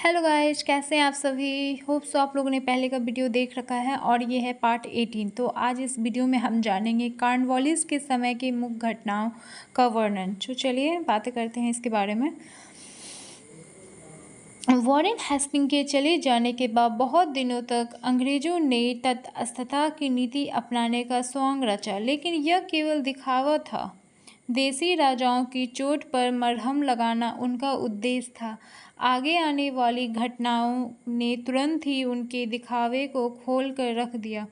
Hello guys, कैसे हैं आप सभी। होप सो आप लोगों ने पहले का वीडियो देख रखा है और ये है पार्ट 18। तो आज इस वीडियो में हम जानेंगे कॉर्नवालिस के समय की मुख्य घटनाओं का वर्णन। तो चलिए बातें करते हैं इसके बारे में। वॉरेन हेस्टिंग के चले जाने के बाद बहुत दिनों तक अंग्रेजों ने तटस्थता की नीति अपनाने का सोंग रचा, लेकिन यह केवल दिखावा था। देसी राजाओं की चोट पर मरहम लगाना उनका उद्देश्य था। आगे आने वाली घटनाओं ने तुरंत ही उनके दिखावे को खोल कर रख दिया।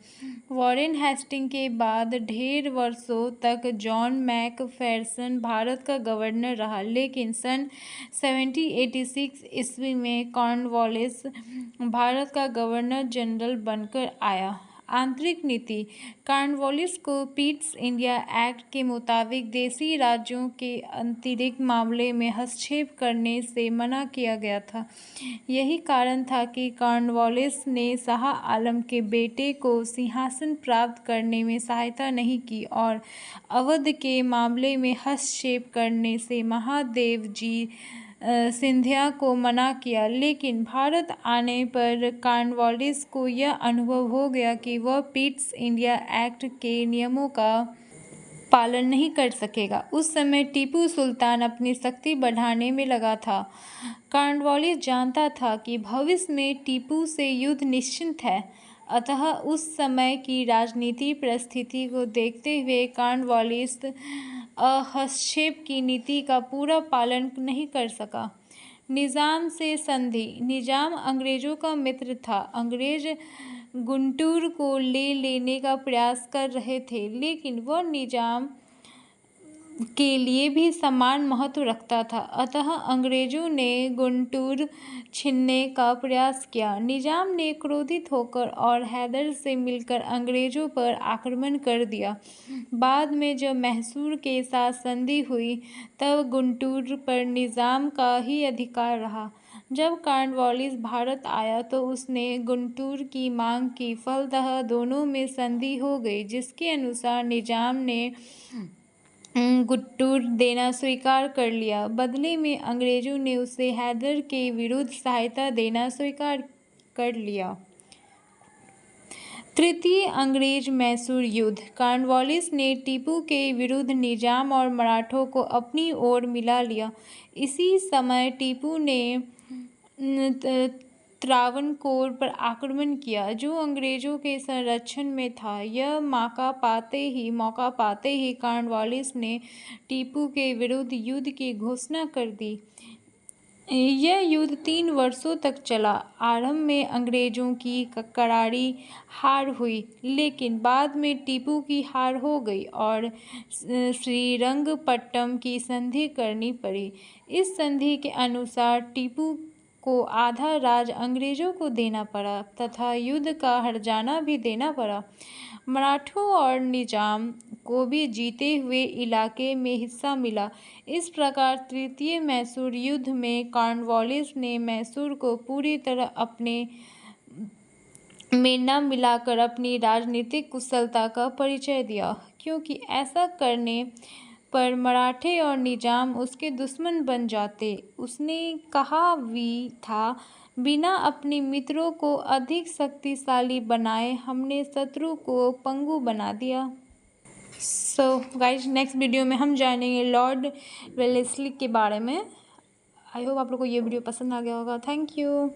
वॉरेन हेस्टिंग के बाद ढेर वर्षों तक जॉन मैकफेरसन भारत का गवर्नर रहा, लेकिन सन 1786 ईस्वी में कॉर्नवालिस भारत का गवर्नर जनरल बनकर आया। आंतरिक नीति। कॉर्नवालिस को पीट्स इंडिया एक्ट के मुताबिक देसी राज्यों के आंतरिक मामले में हस्तक्षेप करने से मना किया गया था। यही कारण था कि कॉर्नवालिस ने शाह आलम के बेटे को सिंहासन प्राप्त करने में सहायता नहीं की और अवध के मामले में हस्तक्षेप करने से महादेव जी सिंधिया को मना किया। लेकिन भारत आने पर कॉर्नवालिस को यह अनुभव हो गया कि वह पीट्स इंडिया एक्ट के नियमों का पालन नहीं कर सकेगा। उस समय टीपू सुल्तान अपनी शक्ति बढ़ाने में लगा था। कॉर्नवालिस जानता था कि भविष्य में टीपू से युद्ध निश्चित है, अतः उस समय की राजनीतिक परिस्थिति को देखते हुए कॉर्नवालिस हस्तक्षेप की नीति का पूरा पालन नहीं कर सका। निजाम से संधि। निजाम अंग्रेजों का मित्र था। अंग्रेज गुंटूर को ले लेने का प्रयास कर रहे थे, लेकिन वह निजाम के लिए भी समान महत्व रखता था, अतः अंग्रेजों ने गुंटूर छीनने का प्रयास किया। निजाम ने क्रोधित होकर और हैदर से मिलकर अंग्रेजों पर आक्रमण कर दिया। बाद में जब मैसूर के साथ संधि हुई तब गुंटूर पर निजाम का ही अधिकार रहा। जब कॉर्नवालिस भारत आया तो उसने गुंटूर की मांग की, फलतः दोनों में संधि हो गई, जिसके अनुसार निजाम ने गुंटूर देना स्वीकार कर लिया। बदले में अंग्रेजों ने उसे हैदर के विरुद्ध सहायता देना स्वीकार कर लिया। तृतीय अंग्रेज मैसूर युद्ध। कॉर्नवालिस ने टीपू के विरुद्ध निजाम और मराठों को अपनी ओर मिला लिया। इसी समय टीपू ने त्रावणकोर पर आक्रमण किया, जो अंग्रेजों के संरक्षण में था। यह मौका पाते ही कॉर्नवालिस ने टीपू के विरुद्ध युद्ध की घोषणा कर दी। यह युद्ध 3 वर्षों तक चला। आरंभ में अंग्रेजों की करारी हार हुई, लेकिन बाद में टीपू की हार हो गई और श्रीरंगपट्टम की संधि करनी पड़ी। इस संधि के अनुसार टीपू को आधा राज अंग्रेजों को देना पड़ा तथा युद्ध का हर्जाना भी देना पड़ा। मराठों और निजाम को भी जीते हुए इलाके में हिस्सा मिला। इस प्रकार तृतीय मैसूर युद्ध में कॉर्नवालिस ने मैसूर को पूरी तरह अपने में न मिलाकर अपनी राजनीतिक कुशलता का परिचय दिया, क्योंकि ऐसा करने पर मराठे और निजाम उसके दुश्मन बन जाते। उसने कहा भी था, बिना अपने मित्रों को अधिक शक्तिशाली बनाए हमने शत्रु को पंगु बना दिया। सो गाइज, नेक्स्ट वीडियो में हम जानेंगे लॉर्ड वेलेस्ली के बारे में। आई होप आप लोग को ये वीडियो पसंद आ गया होगा। Thank you.